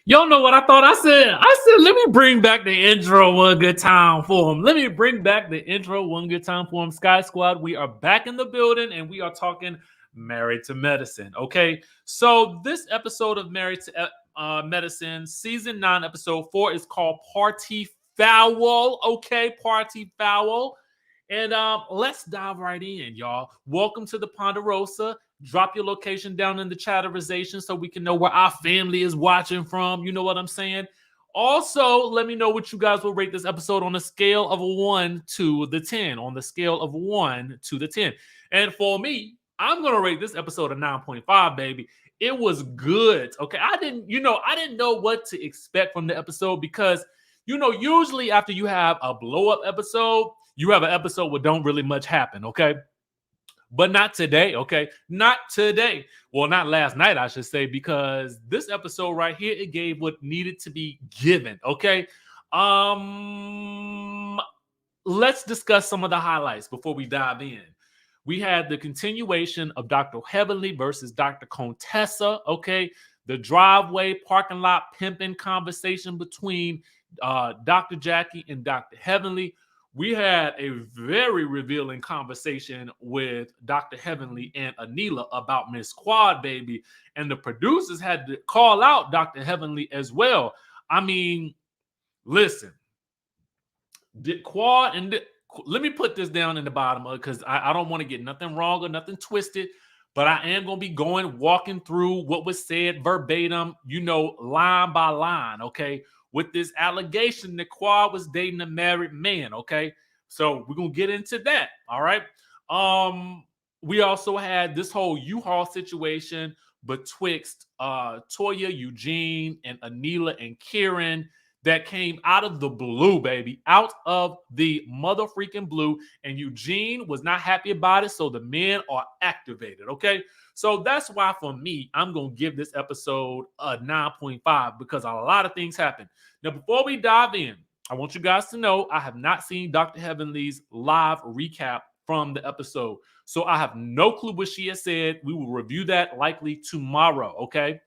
Y'all know what I thought? I said, let me bring back the intro one good time for him. Let me bring back the intro one good time for him. Sky Squad, we are back in the building and we are talking Married to Medicine. Okay. So this episode of Married to Medicine, season 9, episode 4 is called Party Foul. Okay. Party Foul. And let's dive right in, y'all. Welcome to the Ponderosa. Drop your location down in the chatterization so we can know where our family is watching from. You know what I'm saying? Also, let me know what you guys will rate this episode on a scale of 1 to the 10. On the scale of 1 to the 10. And for me, I'm going to rate this episode a 9.5, baby. It was good. Okay. I didn't know what to expect from the episode because, usually after you have a blow up episode, you have an episode where don't really much happen. Okay. But not today, okay? Not today. Well, not last night, I should say, because this episode right here, it gave what needed to be given, okay? Um, let's discuss some of the highlights before we dive in. We had the continuation of Dr. Heavenly versus Dr. Contessa, okay? The driveway parking lot pimping conversation between Dr. Jackie and Dr. Heavenly. We had a very revealing conversation with Dr. Heavenly and Anila about Miss Quad, baby. And the producers had to call out Dr. Heavenly as well. I mean, listen, Quad and let me put this down in the bottom of it because I don't want to get nothing wrong or nothing twisted. But I am going to be walking through what was said verbatim, line by line, okay? With this allegation that Quad was dating a married man, okay? So we're going to get into that, all right? We also had this whole U-Haul situation betwixt Toya, Eugene, and Anila and Kieran that came out of the blue, baby, out of the mother freaking blue. And Eugene was not happy about it. So the men are activated. Okay. So that's why for me, I'm going to give this episode a 9.5 because a lot of things happen. Now, before we dive in, I want you guys to know I have not seen Dr. Heavenly's live recap from the episode. So I have no clue what she has said. We will review that likely tomorrow. Okay.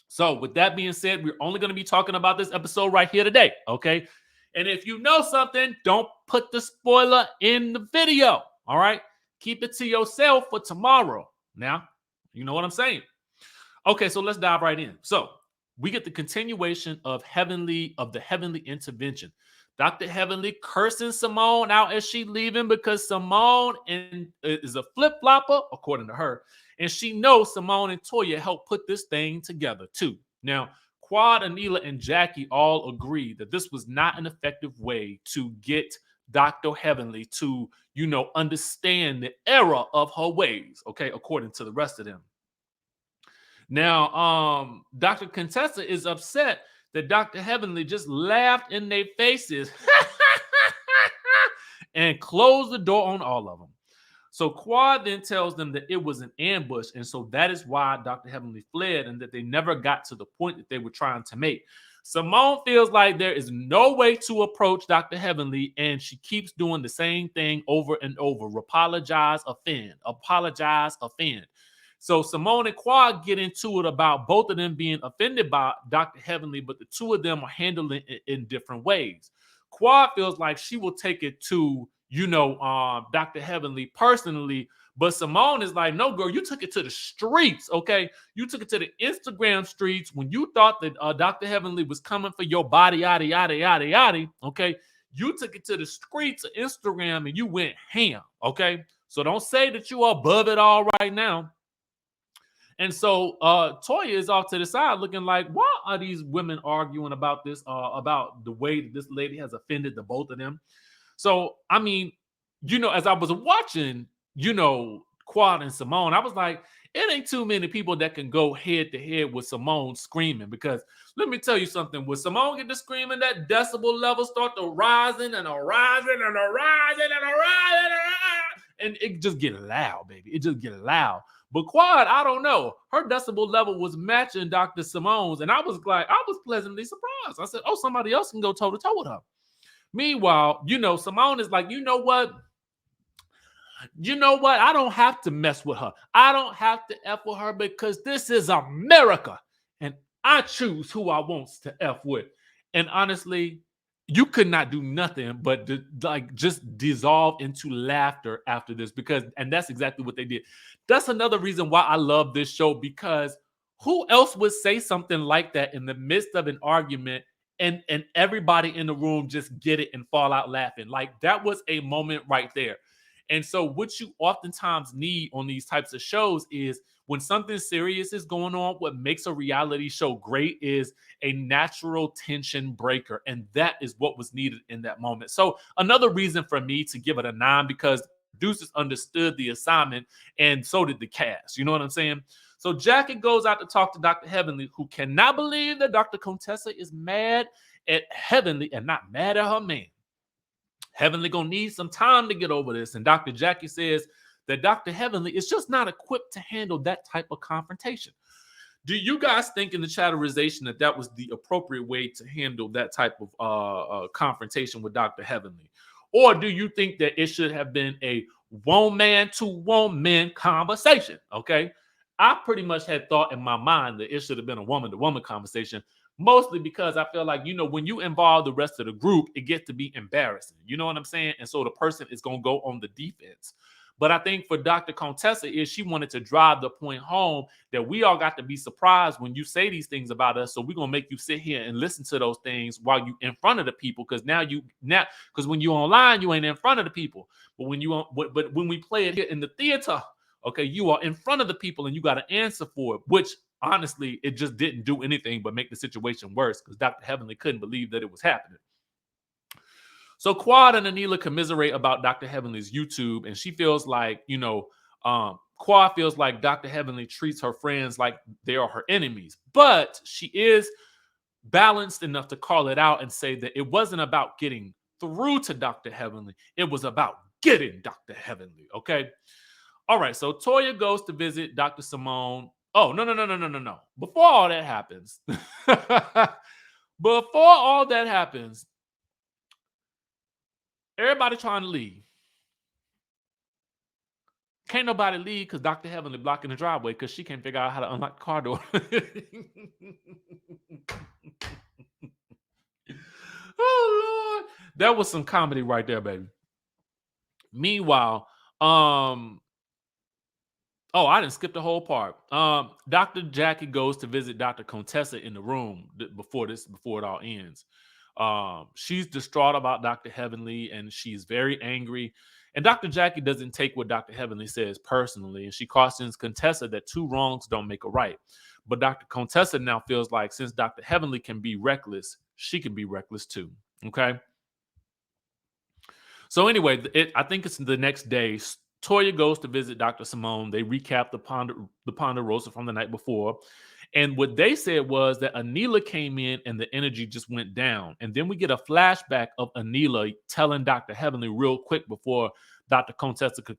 So with that being said, we're only going to be talking about this episode right here today, okay? And if you know something, don't put the spoiler in the video, all right? Keep it to yourself for tomorrow. Now, you know what I'm saying? Okay, so let's dive right in. So we get the continuation of the heavenly intervention. Dr. Heavenly cursing Simone out as she leaving because Simone is a flip-flopper, according to her. And she knows Simone and Toya helped put this thing together too. Now, Quad, Anila, and Jackie all agree that this was not an effective way to get Dr. Heavenly to, understand the error of her ways, okay, according to the rest of them. Now, Dr. Contessa is upset that Dr. Heavenly just laughed in their faces and closed the door on all of them. So Quad then tells them that it was an ambush, and so that is why Dr. Heavenly fled and that they never got to the point that they were trying to make. Simone feels like there is no way to approach Dr. Heavenly, and she keeps doing the same thing over and over. Apologize, offend. Apologize, offend. So Simone and Quad get into it about both of them being offended by Dr. Heavenly, but the two of them are handling it in different ways. Quad feels like she will take it to, Dr. Heavenly personally, but Simone is like, no, girl, you took it to the streets, okay? You took it to the Instagram streets when you thought that Dr. Heavenly was coming for your body, yada, yada, yada, yada, okay? You took it to the streets of Instagram and you went ham, okay? So don't say that you are above it all right now. And so Toya is off to the side looking like, why are these women arguing about this, about the way that this lady has offended the both of them? So, I mean, as I was watching, Quad and Simone, I was like, it ain't too many people that can go head to head with Simone screaming because let me tell you something. When Simone get to screaming, that decibel level start to rising and a rising and a rising and a rising and it just get loud, baby. It just get loud. But Quad, I don't know. Her decibel level was matching Dr. Simone's, and I was pleasantly surprised. I said, oh, somebody else can go toe to toe with her. Meanwhile, Simone is like, you know what? I don't have to mess with her. I don't have to F with her because this is America. And I choose who I wants to F with. And honestly, you could not do nothing but like just dissolve into laughter after this and that's exactly what they did. That's another reason why I love this show because who else would say something like that in the midst of an argument and everybody in the room just get it and fall out laughing? Like that was a moment right there. And so what you oftentimes need on these types of shows is when something serious is going on, what makes a reality show great is a natural tension breaker. And that is what was needed in that moment. So another reason for me to give it a 9 because producers understood the assignment and so did the cast. You know what I'm saying? So Jackie goes out to talk to Dr. Heavenly, who cannot believe that Dr. Contessa is mad at Heavenly and not mad at her man. Heavenly gonna need some time to get over this. And Dr. Jackie says that Dr. Heavenly is just not equipped to handle that type of confrontation. Do you guys think in the chatterization that that was the appropriate way to handle that type of confrontation with Dr. Heavenly? Or do you think that it should have been a woman to woman conversation? Okay. I pretty much had thought in my mind that it should have been a woman to woman conversation, mostly because I feel like, when you involve the rest of the group, it gets to be embarrassing. You know what I'm saying? And so the person is going to go on the defense. But I think for Dr. Contessa is she wanted to drive the point home that we all got to be surprised when you say these things about us. So we're gonna make you sit here and listen to those things while you in front of the people, because because when you online, you ain't in front of the people. But but when we play it here in the theater, okay, you are in front of the people and you got to answer for it, which honestly, it just didn't do anything but make the situation worse because Dr. Heavenly couldn't believe that it was happening. So Quad and Anila commiserate about Dr. Heavenly's YouTube, and she feels like, Quad feels like Dr. Heavenly treats her friends like they are her enemies. But she is balanced enough to call it out and say that it wasn't about getting through to Dr. Heavenly. It was about getting Dr. Heavenly. Okay. All right. So Toya goes to visit Dr. Simone. Oh, no, no, no, no, no, no, no. Before all that happens, everybody trying to leave. Can't nobody leave because Dr. Heavenly blocking the driveway because she can't figure out how to unlock the car door. Oh Lord, that was some comedy right there, baby. Meanwhile, I didn't skip the whole part. Dr. Jackie goes to visit Dr. Contessa in the room before it all ends. She's distraught about Dr. Heavenly and she's very angry. And Dr. Jackie doesn't take what Dr. Heavenly says personally, and she cautions Contessa that two wrongs don't make a right. But Dr. Contessa now feels like since Dr. Heavenly can be reckless, she can be reckless too. Okay. So anyway, I think it's the next day. Toya goes to visit Dr. Simone. They recap the Ponderosa from the night before. And what they said was that Anila came in and the energy just went down. And then we get a flashback of Anila telling Dr. Heavenly real quick before Dr. Contessa could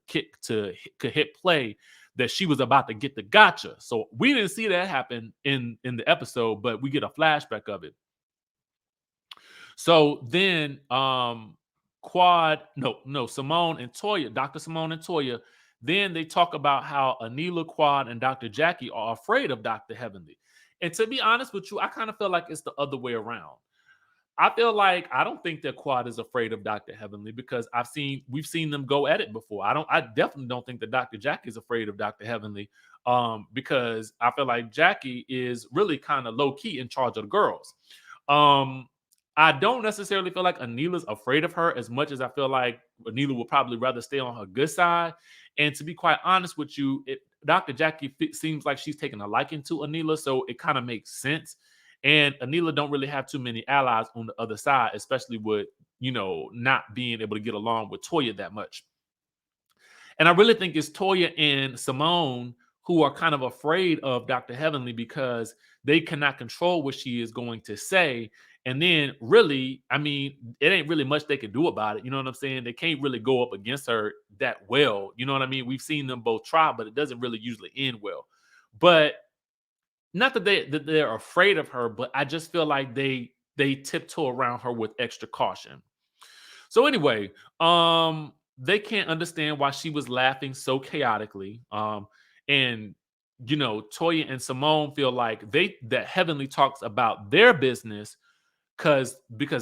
hit play that she was about to get the gotcha. So we didn't see that happen in the episode, but we get a flashback of it. So then Simone and Toya, Dr. Simone and Toya, then they talk about how Anila, Quad, and Dr. Jackie are afraid of Dr. Heavenly. And to be honest with you, I kind of feel like it's the other way around. I feel like I don't think that Quad is afraid of Dr. Heavenly because we've seen them go at it before. I definitely don't think that Dr. Jackie is afraid of Dr. Heavenly because I feel like Jackie is really kind of low key in charge of the girls. I don't necessarily feel like Anila's afraid of her as much as I feel like Anila will probably rather stay on her good side. And to be quite honest with you, Dr. Jackie seems like she's taking a liking to Anila, so it kind of makes sense. And Anila don't really have too many allies on the other side, especially with, not being able to get along with Toya that much. And I really think it's Toya and Simone who are kind of afraid of Dr. Heavenly because they cannot control what she is going to say. And then really, I mean, it ain't really much they can do about it. You know what I'm saying? They can't really go up against her that well. You know what I mean? We've seen them both try, but it doesn't really usually end well. But not that they're afraid of her, but I just feel like they tiptoe around her with extra caution. So anyway, they can't understand why she was laughing so chaotically. And Toya and Simone feel like that Heavenly talks about their business because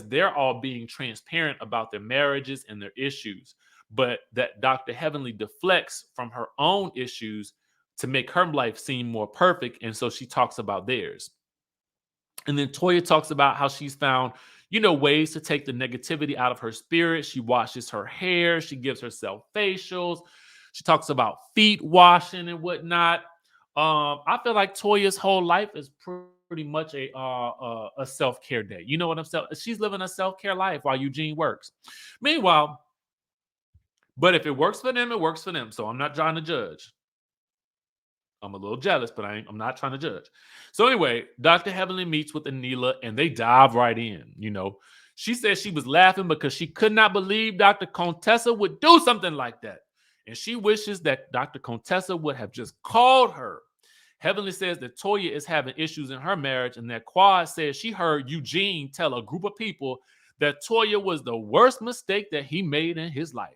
they're all being transparent about their marriages and their issues, but that Dr. Heavenly deflects from her own issues to make her life seem more perfect, and so she talks about theirs. And then Toya talks about how she's found, ways to take the negativity out of her spirit. She washes her hair, she gives herself facials, she talks about feet washing and whatnot. I feel like Toya's whole life is pretty much a self care day. You know what I'm saying? She's living a self care life while Eugene works. Meanwhile, but if it works for them, it works for them. So I'm not trying to judge. I'm a little jealous, but I'm not trying to judge. So anyway, Dr. Heavenly meets with Anila and they dive right in. She says she was laughing because she could not believe Dr. Contessa would do something like that. And she wishes that Dr. Contessa would have just called her. Heavenly says that Toya is having issues in her marriage and that Quad says she heard Eugene tell a group of people that Toya was the worst mistake that he made in his life.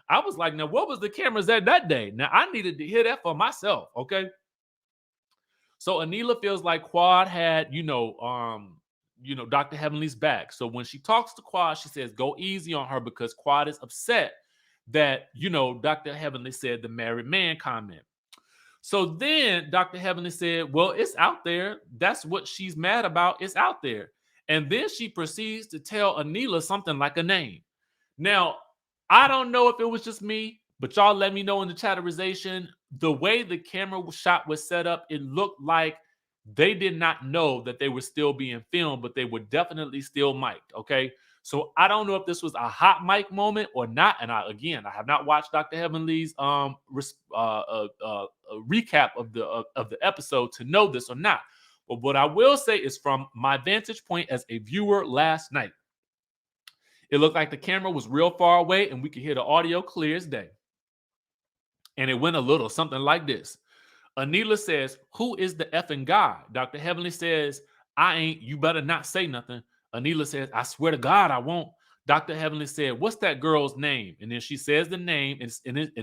I was like, now what was the cameras at that day? Now I needed to hear that for myself, okay? So Anila feels like Quad had, Dr. Heavenly's back. So when she talks to Quad, she says, go easy on her because Quad is upset that, Dr. Heavenly said the married man comment. So then Dr. Heavenly said, well, it's out there. That's what she's mad about. It's out there. And then she proceeds to tell Anila something like a name. Now, I don't know if it was just me, but y'all let me know in the chatterization. The way the camera shot was set up, it looked like they did not know that they were still being filmed, but they were definitely still mic'd. Okay. So I don't know if this was a hot mic moment or not. And I have not watched Dr. Heavenly's recap of the episode to know this or not. But what I will say is from my vantage point as a viewer last night, it looked like the camera was real far away and we could hear the audio clear as day. And it went a little something like this. Anila says, who is the effing guy? Dr. Heavenly says, I ain't, you better not say nothing. Anila says, I swear to God, I won't. Dr. Heavenly said, what's that girl's name? And then she says the name, and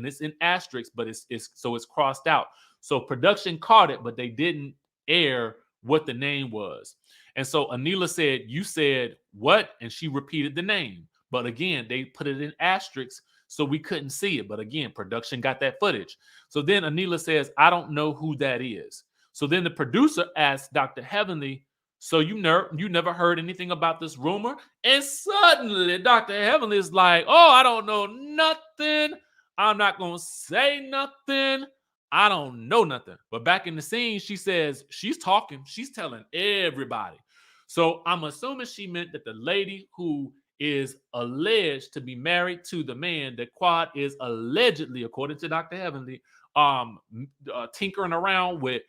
it's in asterisks, but it's crossed out. So production caught it, but they didn't air what the name was. And so Anila said, you said what? And she repeated the name. But again, they put it in asterisks so we couldn't see it. But again, production got that footage. So then Anila says, I don't know who that is. So then the producer asks Dr. Heavenly, so you never heard anything about this rumor? And suddenly Dr. Heavenly is like, oh, I don't know nothing. I'm not going to say nothing. I don't know nothing. But back in the scene, she says she's talking. She's telling everybody. So I'm assuming she meant that the lady who is alleged to be married to the man that Quad is allegedly, according to Dr. Heavenly, tinkering around with,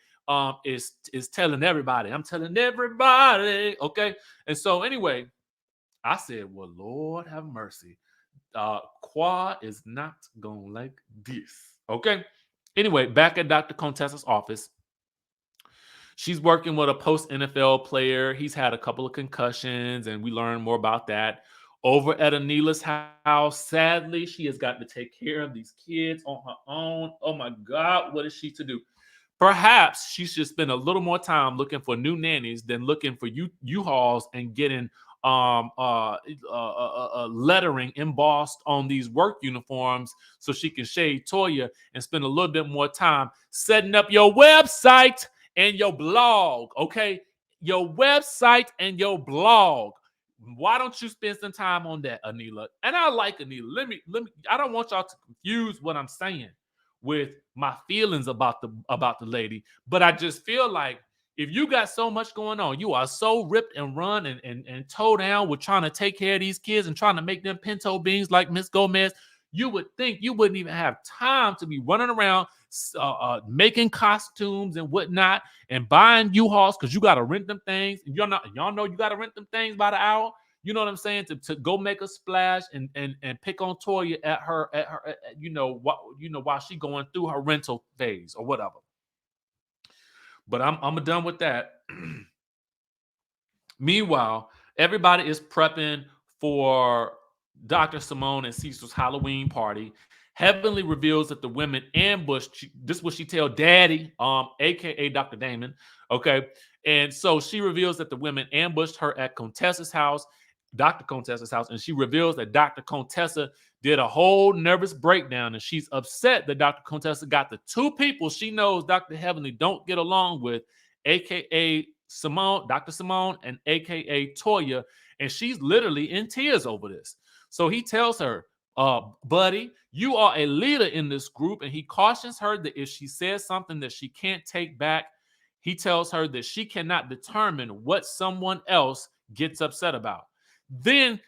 is telling everybody. I'm telling everybody, okay? And so anyway, I said, well, Lord have mercy. Quad is not gonna like this, okay? Anyway, back at Dr. Contessa's office, she's working with a post NFL player. He's had a couple of concussions, and we learn more about that. Over at Anila's house, sadly, she has got to take care of these kids on her own. Oh my God, what is she to do? Perhaps she should spend a little more time looking for new nannies than looking for U-Hauls and getting lettering embossed on these work uniforms so she can shade Toya and spend a little bit more time setting up your website and your blog, okay? Your website and your blog. Why don't you spend some time on that, Anila? And I like Anila. Let me. I don't want y'all to confuse what I'm saying with my feelings about the lady, but I just feel like if you got so much going on, you are so ripped and run and toe down with trying to take care of these kids and trying to make them pinto beans like Miss Gomez, you would think you wouldn't even have time to be running around making costumes and whatnot and buying U-Hauls because you got to rent them things. And y'all know you got to rent them things by the hour. You know what I'm saying? To go make a splash and pick on Toya while she going through her rental phase or whatever. But I'm done with that. Meanwhile, everybody is prepping for Dr. Simone and Cecil's Halloween party. Heavenly reveals that the women ambushed. This is what she tell Daddy, aka Dr. Damon. Okay, and so she reveals that the women ambushed her at Contessa's house, Dr. Contessa's house, and she reveals that Dr. Contessa did a whole nervous breakdown, and she's upset that Dr. Contessa got the two people she knows Dr. Heavenly don't get along with, aka Simone, Dr. Simone, and aka Toya, and she's literally in tears over this. So he tells her, buddy, you are a leader in this group, and he cautions her that if she says something that she can't take back, he tells her that she cannot determine what someone else gets upset about. Then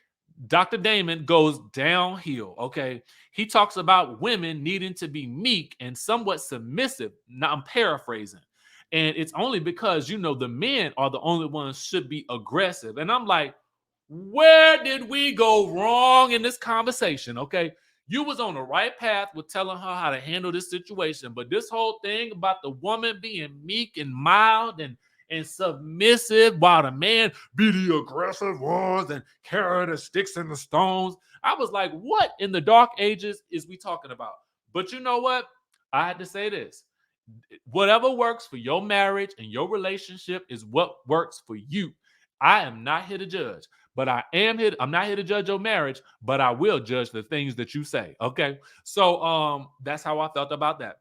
Dr. Damon goes downhill. Okay. He talks about women needing to be meek and somewhat submissive. Now, I'm paraphrasing. And it's only because, the men are the only ones should be aggressive. And I'm like, where did we go wrong in this conversation? Okay. You was on the right path with telling her how to handle this situation. But this whole thing about the woman being meek and mild and submissive while the man be the aggressive ones and carry the sticks and the stones. I was like, what in the dark ages is we talking about? But you know what? I had to say this. Whatever works for your marriage and your relationship is what works for you. I am not here to judge, but I'm not here to judge your marriage, but I will judge the things that you say. Okay. So that's how I felt about that.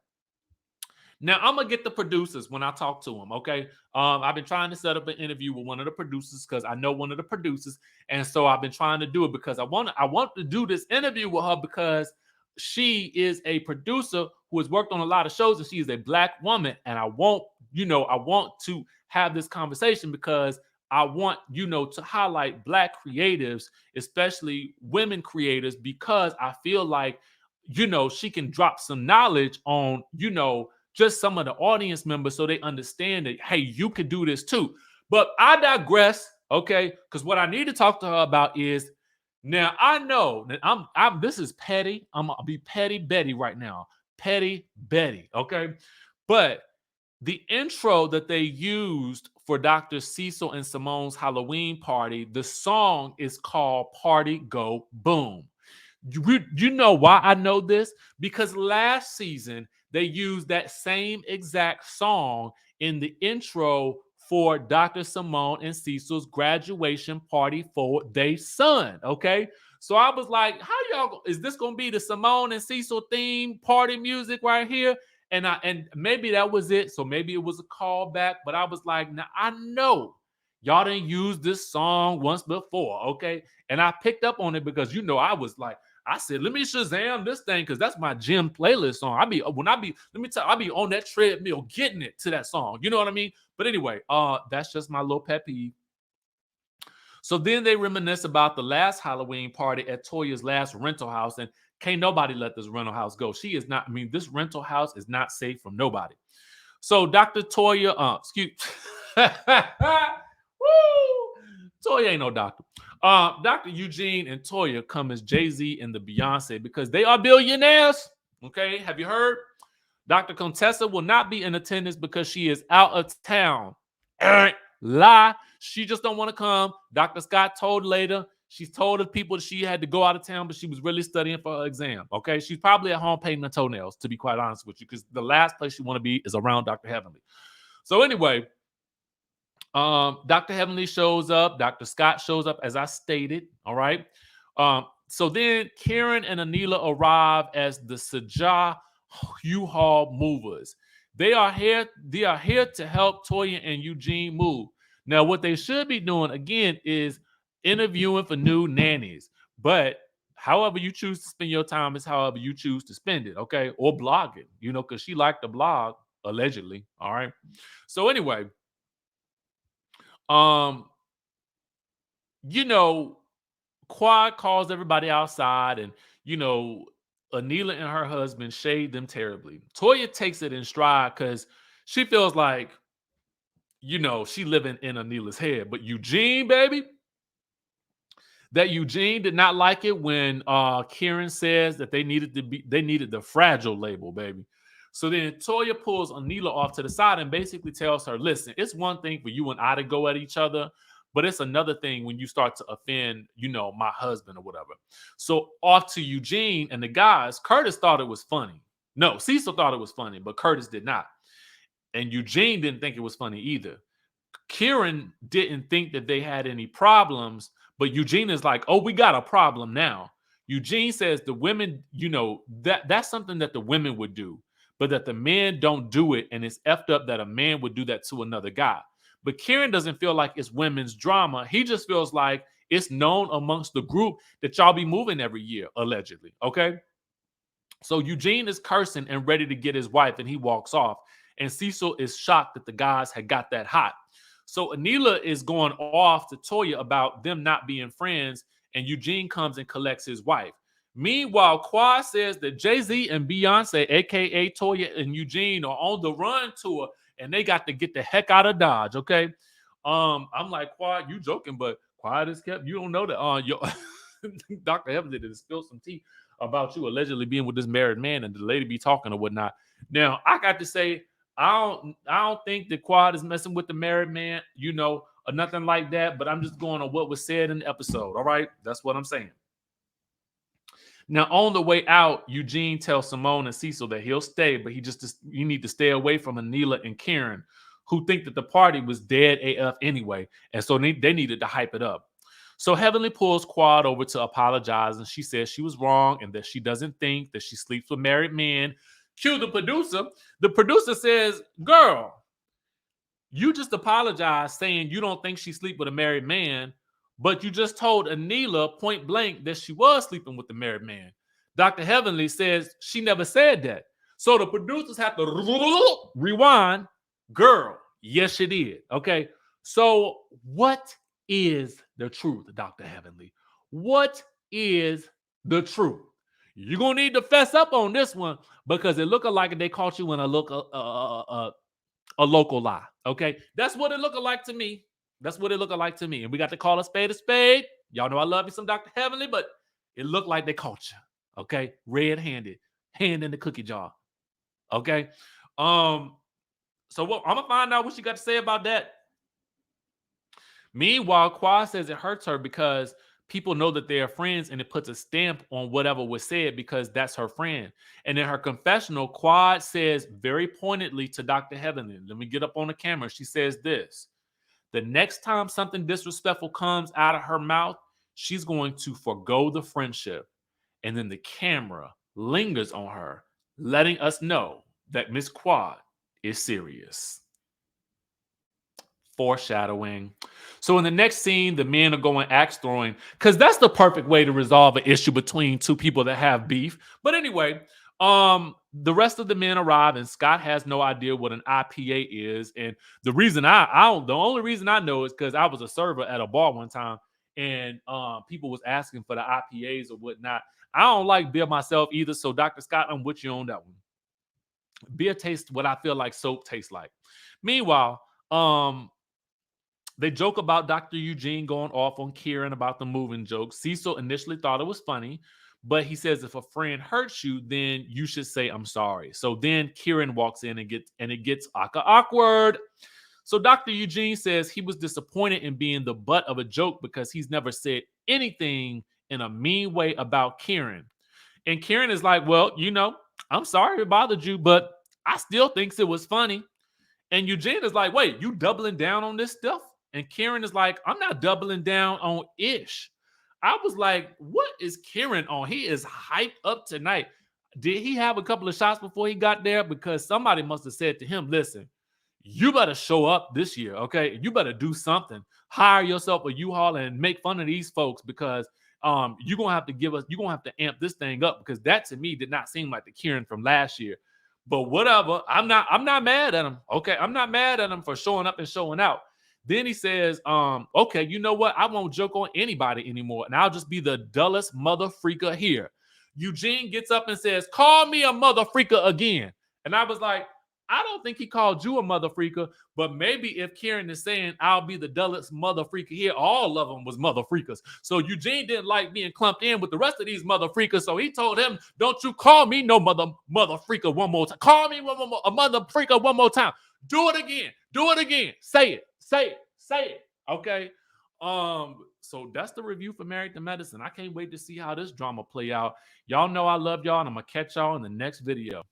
Now I'm gonna get the producers when I talk to them. Okay, I've been trying to set up an interview with one of the producers because I know one of the producers, and so I've been trying to do it because I want to do this interview with her because she is a producer who has worked on a lot of shows, and she is a Black woman, and I want to have this conversation because I want to highlight Black creatives, especially women creators, because I feel like she can drop some knowledge on just some of the audience members so they understand that, hey, you could do this too. But I digress, okay? Because what I need to talk to her about is, now I know that I'm this is petty. I'm gonna be petty Betty right now. Petty Betty, okay? But the intro that they used for Dr. Cecil and Simone's Halloween party, the song is called Party Go Boom. You know why I know this? Because last season they used that same exact song in the intro for Dr. Simone and Cecil's graduation party for their son. Okay. So I was like, how y'all is this gonna be the Simone and Cecil theme party music right here? And maybe that was it. So maybe it was a callback, but I was like, now I know y'all didn't use this song once before. Okay. And I picked up on it because I was like, I said, let me Shazam this thing because that's my gym playlist song. I be on that treadmill getting it to that song. You know what I mean? But anyway, that's just my little pet peeve. So then they reminisce about the last Halloween party at Toya's last rental house, and can't nobody let this rental house go. She is not. I mean, this rental house is not safe from nobody. So Dr. Toya, Woo! Toya ain't no doctor. Dr. Eugene and Toya come as Jay-Z and the Beyonce because they are billionaires. Okay, have you heard? Dr. Contessa will not be in attendance because she is out of town. Lie. She just don't want to come. Dr. Scott told later. She's told the people she had to go out of town, but she was really studying for her exam. Okay, she's probably at home painting her toenails, to be quite honest with you, because the last place you want to be is around Dr. Heavenly. So anyway, Dr. Heavenly shows up. Dr. Scott shows up, as I stated. All right. So then Karen and Anila arrive as the Sajah U-Haul movers. They are here to help Toya and Eugene move. Now, what they should be doing again is interviewing for new nannies. But however you choose to spend your time is however you choose to spend it, okay? Or blogging, because she liked to blog, allegedly. All right. So anyway, Quad calls everybody outside, and Anila and her husband shade them terribly. Toya takes it in stride because she feels like she living in Anila's head. But Eugene, baby, that Eugene did not like it when Karen says that they needed the fragile label, baby. So then Toya pulls Anila off to the side and basically tells her, listen, it's one thing for you and I to go at each other, but it's another thing when you start to offend, my husband or whatever. So off to Eugene and the guys. Curtis thought it was funny. No, Cecil thought it was funny, but Curtis did not. And Eugene didn't think it was funny either. Kieran didn't think that they had any problems, but Eugene is like, oh, we got a problem now. Eugene says the women, that's something that the women would do, but that the men don't do it. And it's effed up that a man would do that to another guy. But Kieran doesn't feel like it's women's drama. He just feels like it's known amongst the group that y'all be moving every year, allegedly. Okay. So Eugene is cursing and ready to get his wife, and he walks off. And Cecil is shocked that the guys had got that hot. So Anila is going off to Toya about them not being friends, and Eugene comes and collects his wife. Meanwhile, Quad says that Jay-Z and Beyonce, aka Toya and Eugene, are on the run tour, and they got to get the heck out of Dodge. Okay, I'm like, Quad, you joking, but Quad is kept. You don't know that your Dr. Evans did spill some tea about you allegedly being with this married man, and the lady be talking or whatnot. Now, I got to say, I don't think that Quad is messing with the married man, or nothing like that. But I'm just going on what was said in the episode. All right, that's what I'm saying. Now, on the way out, Eugene tells Simone and Cecil that he'll stay, but you need to stay away from Anila and Karen, who think that the party was dead AF anyway, and so they needed to hype it up. So Heavenly pulls Quad over to apologize, and she says she was wrong and that she doesn't think that she sleeps with married men. Cue the producer. The producer says, girl, you just apologized saying you don't think she sleep with a married man, but you just told Anila point blank that she was sleeping with the married man. Dr. Heavenly says she never said that. So the producers have to rewind. Girl, yes, she did. Okay. So what is the truth, Dr. Heavenly? What is the truth? You're going to need to fess up on this one because it looked like they caught you in a local lie. Okay. That's what it looked like to me. That's what it looked like to me. And we got to call a spade a spade. Y'all know I love you some Dr. Heavenly, but it looked like they caught you. Okay. Red-handed, hand in the cookie jar. Okay. So I'm going to find out what she got to say about that. Meanwhile, Quad says it hurts her because people know that they are friends, and it puts a stamp on whatever was said because that's her friend. And in her confessional, Quad says very pointedly to Dr. Heavenly, let me get up on the camera. She says this: the next time something disrespectful comes out of her mouth, she's going to forgo the friendship. And then the camera lingers on her, letting us know that Miss Quad is serious. Foreshadowing. So in the next scene, the men are going axe throwing because that's the perfect way to resolve an issue between two people that have beef. But anyway, the rest of the men arrive, and Scott has no idea what an IPA is. And the reason the only reason I know is because I was a server at a bar one time, and people was asking for the IPAs or whatnot. I don't like beer myself either, so Dr. Scott, I'm with you on that one. Beer tastes what I feel like soap tastes like. Meanwhile, they joke about Dr. Eugene going off on Kieran about the moving joke. Cecil initially thought it was funny, but he says if a friend hurts you, then you should say, I'm sorry. So then Kieran walks in and it gets awkward. So Dr. Eugene says he was disappointed in being the butt of a joke because he's never said anything in a mean way about Kieran. And Kieran is like, well, I'm sorry it bothered you, but I still think it was funny. And Eugene is like, wait, you doubling down on this stuff? And Kieran is like, I'm not doubling down on ish. I was like, what is Kieran on? He is hyped up tonight. Did he have a couple of shots before he got there? Because somebody must have said to him, listen, you better show up this year, okay? You better do something. Hire yourself a U-Haul and make fun of these folks because you're going to have to amp this thing up because that to me did not seem like the Kieran from last year. But whatever, I'm not mad at him. Okay, I'm not mad at him for showing up and showing out. Then he says, okay, you know what? I won't joke on anybody anymore, and I'll just be the dullest mother freaker here. Eugene gets up and says, call me a mother freaker again. And I was like, I don't think he called you a mother freaker, but maybe if Kieran is saying I'll be the dullest mother freaker here, all of them was mother freakers. So Eugene didn't like being clumped in with the rest of these mother freakers. So he told him, don't you call me no mother freaker one more time. Call me a mother freaker one more time. Do it again. Do it again. Say it. Say it. Say it. Okay. So that's the review for Married to Medicine. I can't wait to see how this drama play out. Y'all know I love y'all, and I'm gonna catch y'all in the next video.